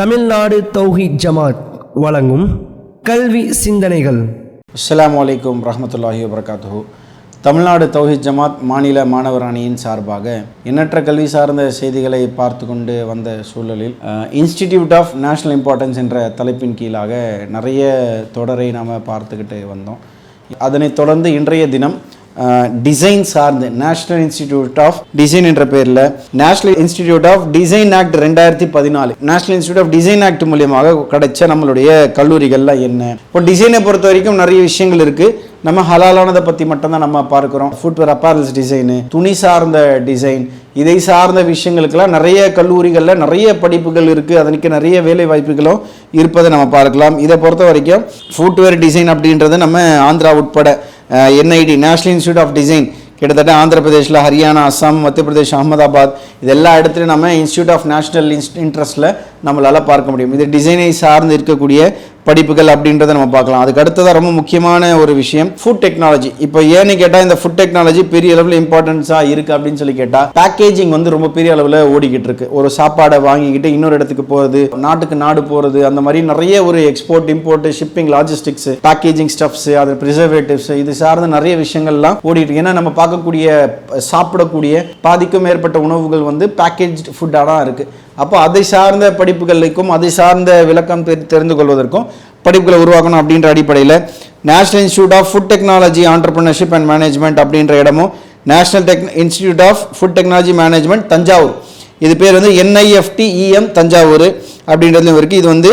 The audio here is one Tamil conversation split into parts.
தமிழ்நாடு தௌஹீத் ஜமாத் வழங்கும் கல்வி சிந்தனைகள். அஸ்ஸலாமு அலைக்கும் ரஹ்மத்துல்லாஹி வபரகாத்துஹு. தமிழ்நாடு தௌஹீத் ஜமாத் மாநில மாணவர் அணியின் சார்பாக எண்ணற்ற கல்வி சார்ந்த செய்திகளை பார்த்து கொண்டு வந்த சூழலில் இன்ஸ்டிடியூட் ஆஃப் நேஷனல் இம்பார்ட்டன்ஸ் என்ற தலைப்பின் கீழாக நிறைய தொடரை நாம் பார்த்துக்கிட்டு வந்தோம். அதனைத் தொடர்ந்து இன்றைய தினம் டிசைன் சார்ந்து நேஷனல் இன்ஸ்டிடியூட் ஆஃப் டிசைன் என்ற பேரில் National Institute of Design Act 2014 National Institute of Design Act மூலியமாக கிடைச்ச நம்மளுடைய கல்லூரிகள்லாம் என்ன. இப்போ டிசைனை பொறுத்த வரைக்கும் நிறைய விஷயங்கள் இருக்குது. நம்ம ஹலாலானதை பற்றி மட்டும்தான் நம்ம பார்க்குறோம். ஃபுட்வேர் அப்பேரல்ஸ் டிசைனு, துணி சார்ந்த டிசைன், இதை சார்ந்த விஷயங்களுக்கெல்லாம் நிறைய கல்லூரிகளில் நிறைய படிப்புகள் இருக்குது. அதற்கு நிறைய வேலை வாய்ப்புகளும் இருப்பதை நம்ம பார்க்கலாம். இதை பொறுத்த வரைக்கும் ஃபுட்வேர் டிசைன் அப்படின்றது நம்ம ஆந்திரா உட்பட NID National Institute of Design கிட்டத்தட்ட ஆந்திர பிரதேஷில், ஹரியானா, அஸ்ஸாம், மத்திய பிரதேஷ், அகமதாபாத் இது எல்லா இடத்துலையும் நம்ம இன்ஸ்டிடியூட் ஆஃப் நேஷனல் இன்ட்ரெஸ்ட்டில் நம்மளால் பார்க்க முடியும். இது டிசைனை சார்ந்து இருக்கக்கூடிய படிப்புகள் அப்படின்றத நம்ம பார்க்கலாம். அதுக்கு அடுத்ததாக ரொம்ப முக்கியமான ஒரு விஷயம் ஃபுட் டெக்னாலஜி. இப்போ ஏன்னு கேட்டால் இந்த ஃபுட் டெக்னாலஜி பெரிய அளவில் இம்பார்ட்டன்ஸாக இருக்குது அப்படின்னு சொல்லி கேட்டால் பேக்கேஜிங் வந்து ரொம்ப பெரிய அளவில் ஓடிக்கிட்டு இருக்கு. ஒரு சாப்பாடை வாங்கிக்கிட்டு இன்னொரு இடத்துக்கு போகிறது, நாட்டுக்கு நாடு போகிறது, அந்த மாதிரி நிறைய ஒரு export, import, shipping, logistics, packaging stuffs, அது ப்ரிசர்வேட்டிவ்ஸ், இது சார்ந்த நிறைய விஷயங்கள்லாம் ஓடிட்டு இருக்கு. ஏன்னா நம்ம பார்க்கக்கூடிய சாப்பிடக்கூடிய பாதிக்கும் மேற்பட்ட உணவுகள் வந்து பேக்கேஜ் ஃபுட்டாக தான் இருக்குது. அப்போ அதை சார்ந்த படிப்புகளுக்கும் அதை சார்ந்த விளக்கம் தெரிந்து கொள்வதற்கும் படிப்புகளை உருவாக்கணும் அப்படின்ற அடிப்படையில் National Institute of Food Technology Entrepreneurship and Management அப்படின்ற இடமும் National Institute of Food Technology Management Thanjavur, இது பேர் வந்து NIFTEM தஞ்சாவூர் அப்படின்றதுலையும் இருக்குது. இது வந்து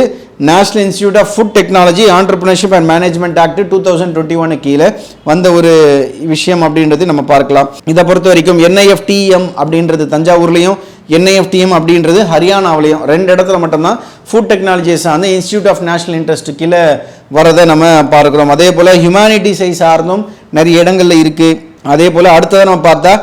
National Institute of Food Technology Entrepreneurship and Management Act 2021 கீழே வந்த ஒரு விஷயம் அப்படின்றது நம்ம பார்க்கலாம். இதை பொறுத்த வரைக்கும் NIFTEM அப்படின்றது தஞ்சாவூர்லேயும், NIFTM அப்படின்றது ஹரியானாவிலையும், ரெண்டு இடத்துல மட்டும்தான் ஃபுட் டெக்னாலஜிஸ் அந்த இன்ஸ்டிடியூட் ஆஃப் நேஷனல் இன்ட்ரெஸ்ட் கீழே வரதை நம்ம பார்க்குறோம். அதே போல் ஹியூமனிட்டிஸை சார்ந்தும் நிறைய இடங்களில் இருக்குது. அதே போல் அடுத்ததாக நம்ம பார்த்தா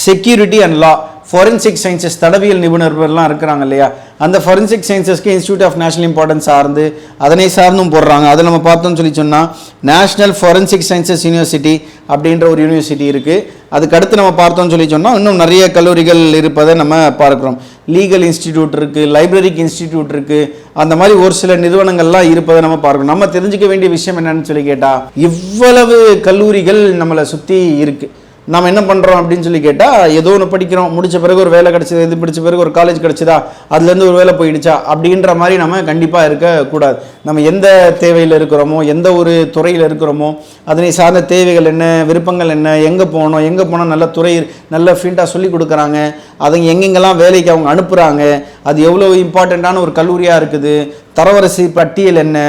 security and law, forensic sciences, தடவியல் நிபுணர்கள்லாம் இருக்கிறாங்க இல்லையா, அந்த ஃபாரன்சிக் சயின்சஸ்க்கு இன்ஸ்டிடியூட் ஆஃப் நேஷனல் இம்பார்ட்டன்ஸ் சார்ந்து அதனை சார்ந்தும் போடுறாங்க. அதை நம்ம பார்த்தோம்னு சொல்லி சொன்னால் நேஷனல் ஃபாரன்சிக் சயின்சஸ் யூனிவர்சிட்டி அப்படின்ற ஒரு யூனிவர்சிட்டி இருக்குது. அதுக்கு அடுத்து நம்ம பார்த்தோம்னு சொல்லி சொன்னால் இன்னும் நிறைய கல்லூரிகள் இருப்பதை நம்ம பார்க்குறோம். லீகல் இன்ஸ்டிடியூட் இருக்குது, லைப்ரரிக் இன்ஸ்டிடியூட் இருக்குது, அந்த மாதிரி ஒரு சில நிறுவனங்கள்லாம் இருப்பதை நம்ம பார்க்கணும். நம்ம தெரிஞ்சுக்க வேண்டிய விஷயம் என்னன்னு சொல்லி கேட்டால் இவ்வளவு கல்லூரிகள் நம்மளை சுற்றி இருக்குது. நம்ம என்ன பண்ணுறோம் அப்படின்னு சொல்லி கேட்டால் ஏதோ ஒன்று படிக்கிறோம், முடித்த பிறகு ஒரு வேலை கிடச்சிது, இது படித்த பிறகு ஒரு காலேஜ் கிடச்சிதா, அதுலேருந்து ஒரு வேலை போயிடுச்சா அப்படின்ற மாதிரி நம்ம கண்டிப்பாக இருக்கக்கூடாது. நம்ம எந்த தேவையில் இருக்கிறோமோ, எந்த ஒரு துறையில் இருக்கிறோமோ, அதனை சார்ந்த தேவைகள் என்ன, விருப்பங்கள் என்ன, எங்கே போனால் நல்ல துறை, நல்ல ஃபீல்டாக சொல்லி கொடுக்குறாங்க, அதை எங்கெங்கெல்லாம் வேலைக்கு அவங்க அனுப்புகிறாங்க, அது எவ்வளோ இம்பார்ட்டண்ட்டான ஒரு கல்லூரியாக இருக்குது, தரவரிசை பட்டியல் என்ன,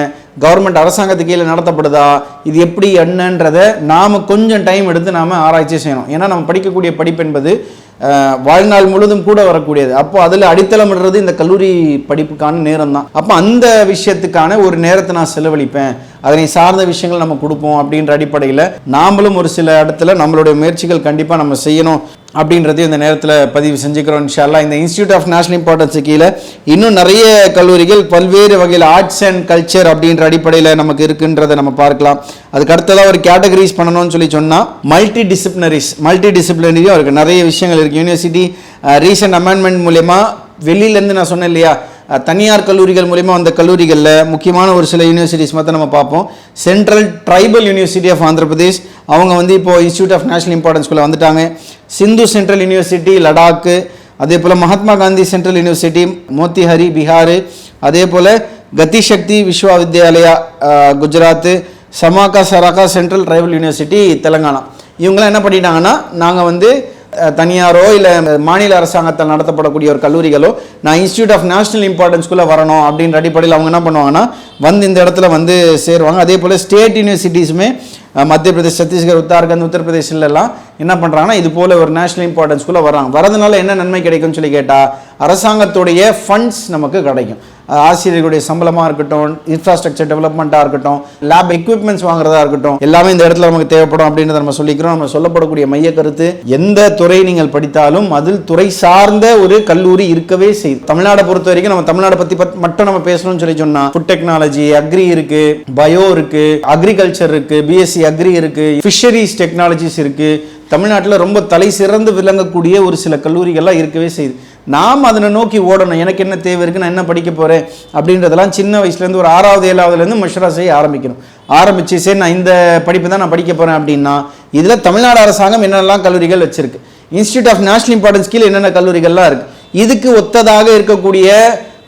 கவர்மெண்ட் அரசாங்கத்துக்கு கீழே நடத்தப்படுதா, இது எப்படி என்னன்றதை நாம் கொஞ்சம் டைம் எடுத்து நாம் ஆராய்ச்சி செய்யணும். ஏன்னா நம்ம படிக்கக்கூடிய படிப்பு என்பது வாழ்நாள் முழுதும் கூட வரக்கூடியது. அப்போ அதில் அடித்தளமிடுறது இந்த கல்லூரி படிப்புக்கான நேரம் தான். அப்போ அந்த விஷயத்துக்கான ஒரு நேரத்தை நான் செலவழிப்பேன், அதனை சார்ந்த விஷயங்கள் நம்ம கொடுப்போம் அப்படின்ற அடிப்படையில் நாமளும் ஒரு சில இடத்துல நம்மளுடைய முயற்சிகள் கண்டிப்பாக நம்ம செய்யணும் அப்படின்றதையும் இந்த நேரத்தில் பதிவு செஞ்சுக்கிறோம். இன்ஷா அல்லாஹ் இந்த இன்ஸ்டிடியூட் ஆஃப் நேஷனல் இம்பார்ட்டன்ஸ் கீழே இன்னும் நிறைய கல்லூரிகள் பல்வேறு வகையில் ஆர்ட்ஸ் அண்ட் கல்ச்சர் அப்படின்ற அடிப்படையில் நமக்கு இருக்குன்றதை நம்ம பார்க்கலாம். அதுக்கு அடுத்ததாக ஒரு கேட்டகரிஸ் பண்ணணும்னு சொல்லி சொன்னால் மல்டி டிசிப்ளினரியும் இருக்குது, நிறைய விஷயங்கள் இருக்குது. யூனிவர்சிட்டி ரீசன்ட் அமெண்ட்மெண்ட் மூலயமா வெளியிலேருந்து நான் சொன்னேன் இல்லையா, தனியார் கல்லூரிகள் மூலிமா அந்த கல்லூரிகளில் முக்கியமான ஒரு சில யூனிவர்சிட்டிஸ் மட்டும் நம்ம பார்ப்போம். Central tribal University of Andhra Pradesh அவங்க வந்து இப்போது இன்ஸ்டிடியூட் ஆஃப் நேஷனல் இம்பார்ட்டன்ஸ்குள்ளே வந்துட்டாங்க. சிந்து சென்ட்ரல் யூனிவர்சிட்டி லடாக்கு, அதே போல் மகாத்மா காந்தி சென்ட்ரல் யூனிவர்சிட்டி மோத்திஹரி பிஹார், அதே போல் Gati Shakti Vishwavidyalaya Gujarat, Sammakka Sarakka central tribal university Telangana. இவங்களாம் என்ன பண்ணிட்டாங்கன்னா, நாங்கள் வந்து தனியாரோ இல்லை மாநில அரசாங்கத்தால் நடத்தப்படக்கூடிய ஒரு கல்லூரிகளோ நான் இன்ஸ்டிடியூட் ஆஃப் நேஷனல் இம்பார்ட்டன்ஸ்குள்ளே வரணும் அப்படின்ற அடிப்படையில் அவங்க என்ன பண்ணுவாங்கன்னா வந்து இந்த இடத்துல வந்து சேருவாங்க. அதே போல் ஸ்டேட் யூனிவர்சிட்டிஸுமே மத்திய பிரதேஷ், சத்தீஸ்கர், உத்தராகண்ட், உத்தரப்பிரதேசிலெல்லாம் என்ன பண்ணுறாங்கன்னா இது போல் ஒரு நேஷனல் இம்பார்ட்டன்ஸ்குள்ளே வர்றாங்க. வரதுனால என்ன நன்மை கிடைக்கும்னு சொல்லி கேட்டால் அரசாங்கத்துடைய ஃபண்ட்ஸ் நமக்கு கிடைக்கும். ஆசிரியர்களுடைய சம்பளமாக இருக்கட்டும், இன்ஃப்ராஸ்ட்ரக்சர் டெவலப்மெண்ட்டாக இருக்கட்டும், லேப் எக்யூப்மெண்ட்ஸ் வாங்குறதா இருக்கட்டும், எல்லாமே இந்த இடத்துல நமக்கு தேவைப்படும் அப்படின்றத நம்ம சொல்லிக்கிறோம். நம்ம சொல்லப்படக்கூடிய மைய கருத்து, எந்த துறை நீங்கள் படித்தாலும் அதில் துறை சார்ந்த ஒரு கல்லூரி இருக்கவே செய்யுது. தமிழ்நாடை பொறுத்த வரைக்கும் நம்ம தமிழ்நாடை பற்றி மட்டும் நம்ம பேசணும்னு சொல்லி சொன்னால் ஃபுட் டெக்னாலஜி, அக்ரி இருக்கு, பயோ இருக்கு, அக்ரிகல்ச்சர் இருக்கு, BSc அக்ரி இருக்கு, ஃபிஷரிஸ் டெக்னாலஜிஸ் இருக்கு. தமிழ்நாட்டில் ரொம்ப தலை சிறந்து விளங்கக்கூடிய ஒரு சில கல்லூரிகள்லாம் இருக்கவே செய்யுது. நாம் அதனை நோக்கி ஓடணும். எனக்கு என்ன தேவை இருக்குது, நான் என்ன படிக்க போகிறேன் அப்படின்றதெல்லாம் சின்ன வயசுலேருந்து ஒரு 6வது 7வதுலேருந்து மஷ்வரா செய்ய ஆரம்பிச்சு சரி நான் இந்த படிப்பு தான் நான் படிக்க போகிறேன் அப்படின்னா, இதில் தமிழ்நாடு அரசாங்கம் என்னென்னலாம் கல்லூரிகள் வச்சுருக்கு, இன்ஸ்டியூட் ஆஃப் நேஷனல் இம்பார்ட்டன்ஸ் கீழே என்னென்ன கல்லூரிகள்லாம் இருக்குது, இதுக்கு ஒத்ததாக இருக்கக்கூடிய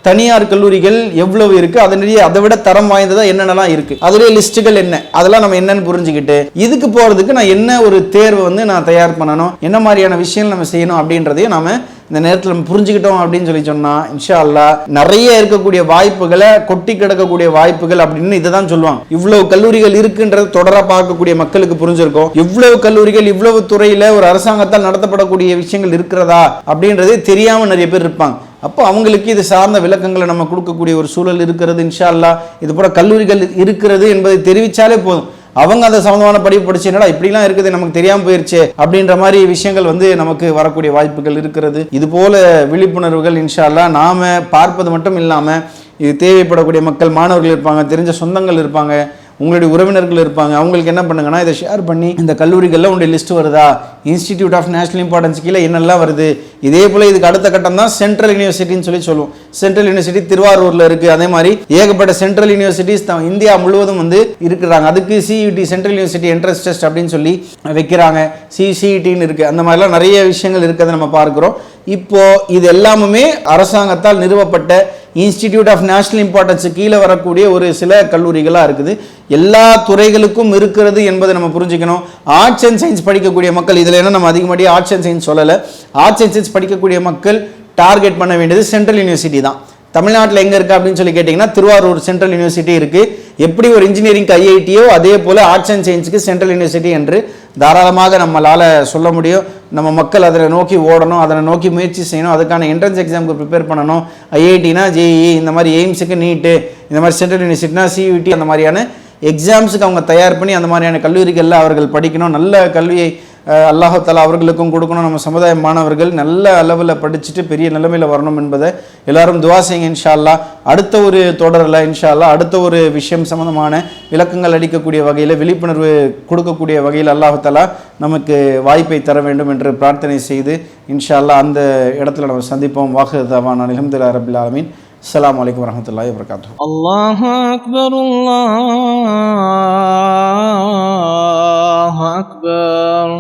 தனியார் கல்லூரிகள் எவ்வளவு இருக்கு, அதை விட தரம் வாய்ந்ததா என்னென்னலாம் இருக்கு, அதுலேயே லிஸ்ட்டுகள் என்ன, அதெல்லாம் நம்ம என்னன்னு புரிஞ்சுக்கிட்டு இதுக்கு போறதுக்கு நான் என்ன ஒரு தேர்வு நான் தயார் பண்ணணும், என்ன மாதிரியான விஷயங்கள் நம்ம செய்யணும் அப்படின்றதையும் நாம இந்த நேரத்தில் நம்ம புரிஞ்சுக்கிட்டோம் அப்படின்னு சொன்னா இன்ஷா அல்லாஹ் நிறைய இருக்கக்கூடிய வாய்ப்புகளை, கொட்டி கிடக்கக்கூடிய வாய்ப்புகள் அப்படின்னு இதை தான் சொல்லுவாங்க. இவ்வளவு கல்லூரிகள் இருக்குன்றது தொடராக பார்க்கக்கூடிய மக்களுக்கு புரிஞ்சிருக்கும். இவ்வளவு கல்லூரிகள் இவ்வளவு துறையில ஒரு அரசாங்கத்தால் நடத்தப்படக்கூடிய விஷயங்கள் இருக்கிறதா அப்படின்றதே தெரியாம நிறைய பேர் இருப்பாங்க. அப்போ அவங்களுக்கு இது சார்ந்த விளக்கங்களை நம்ம கொடுக்கக்கூடிய ஒரு சூழல் இருக்கிறது. இன்ஷா அல்லாஹ் இது போல கல்லூரிகள் இருக்கிறது என்பதை தெரிவித்தாலே போதும், அவங்க அந்த சம்பந்தமான படிப்பு படிச்சு என்னடா இப்படிலாம் இருக்குது நமக்கு தெரியாமல் போயிருச்சு அப்படின்ற மாதிரி விஷயங்கள் நமக்கு வரக்கூடிய வாய்ப்புகள் இருக்கிறது. இது போல விழிப்புணர்வுகள் இன்ஷா அல்லாஹ் நாம பார்ப்பது மட்டும் இல்லாமல் இது தேவைப்படக்கூடிய மக்கள், மாணவர்கள் இருப்பாங்க, தெரிஞ்ச சொந்தங்கள் இருப்பாங்க, உங்களுடைய உறவினர்கள் இருப்பாங்க, அவங்களுக்கு என்ன பண்ணுங்கன்னா இதை ஷேர் பண்ணி இந்த கல்லூரிகளில் உங்களுடைய லிஸ்ட் வருதா, இன்ஸ்டிடியூட் ஆஃப் நேஷனல் இம்பார்ட்டன்ஸ் கீழே என்னெல்லாம் வருது, இதே போல் இதுக்கு அடுத்த கட்டம் தான் சென்ட்ரல் யூனிவர்சிட்டின்னு சொல்லுவோம். சென்ட்ரல் யூனிவர்சிட்டி திருவாரூரில் இருக்குது. அதே மாதிரி ஏகப்பட்ட சென்ட்ரல் யூனிவர்சிட்டிஸ் இந்தியா முழுவதும் இருக்கிறாங்க. அதுக்கு CET central university entrance test அப்படின்னு சொல்லி வைக்கிறாங்க, சிஇடின்னு இருக்குது. அந்த மாதிரிலாம் நிறைய விஷயங்கள் இருக்கிறத நம்ம பார்க்குறோம். இப்போ இது எல்லாமே அரசாங்கத்தால் நிறுவப்பட்ட இன்ஸ்டிடியூட் ஆஃப் நேஷனல் இம்பார்ட்டன்ஸ் கீழே வரக்கூடிய ஒரு சில கல்லூரிகளாக இருக்குது. எல்லா துறைகளுக்கும் இருக்கிறது என்பதை நம்ம புரிஞ்சுக்கணும். ஆர்ட்ஸ் அண்ட் சயின்ஸ் படிக்கக்கூடிய மக்கள், இதில் என்ன நம்ம அதிகமாக ஆர்ட்ஸ் அண்ட் சயின்ஸ் சொல்லலை, ஆர்ட்ஸ் அண்ட் சயின்ஸ் படிக்கக்கூடிய மக்கள் டார்கெட் பண்ண வேண்டியது சென்ட்ரல் யூனிவர்சிட்டி தான். தமிழ்நாட்டில் எங்கே இருக்குது அப்படின்னு சொல்லி கேட்டிங்கன்னா திருவாரூர் சென்ட்ரல் யூனிவர்சிட்டி இருக்குது. எப்படி ஒரு இன்ஜினியரிங்க்கு ஐஐடியோ அதே போல் ஆர்ட்ஸ் அண்ட் சயின்ஸுக்கு சென்ட்ரல் யூனிவர்சிட்டி என்று தாராளமாக நம்மளால் சொல்ல முடியும். நம்ம மக்கள் அதனை நோக்கி ஓடணும், அதனை நோக்கி முயற்சி செய்யணும், அதுக்கான என்ட்ரன்ஸ் எக்ஸாமுக்கு ப்ரிப்பேர் பண்ணணும். ஐஐடினா ஜேஇஇ, இந்த மாதிரி எய்ம்ஸுக்கு நீட்டு, இந்த மாதிரி சென்ட்ரல் யூனிவர்சிட்டினா சியூடி, அந்த மாதிரியான எக்ஸாம்ஸுக்கு அவங்க தயார் பண்ணி அந்த மாதிரியான கல்லூரிகளில் அவர்கள் படிக்கணும். நல்ல கல்வியை அல்லாஹ் தஆலா அவர்களுக்கும் கொடுக்கணும். நம்ம சமுதாய மாணவர்கள் நல்ல அளவில் படிச்சுட்டு பெரிய நிலைமையில் வரணும் என்பதை எல்லாரும் துவா செய்யுங்க இன்ஷா அல்லாஹ். அடுத்த ஒரு தொடரில் இன்ஷா அல்லாஹ் அடுத்த ஒரு விஷயம் சம்பந்தமான விளக்கங்கள் அளிக்கக்கூடிய வகையில், விழிப்புணர்வு கொடுக்கக்கூடிய வகையில் அல்லாஹ் தஆலா நமக்கு வாய்ப்பை தர வேண்டும் என்று பிரார்த்தனை செய்து இன்ஷா அல்லாஹ் அந்த இடத்துல நம்ம சந்திப்போம். வாஹிரு தஅவானா அல்ஹம்துலில்லாஹி ரப்பில் ஆலமீன். அஸ்ஸலாமு அலைக்கும் வரஹ்மத்துல்லாஹி வபரகாத்துஹு. அல்லாஹு அக்பர், அல்லாஹு அக்பர்.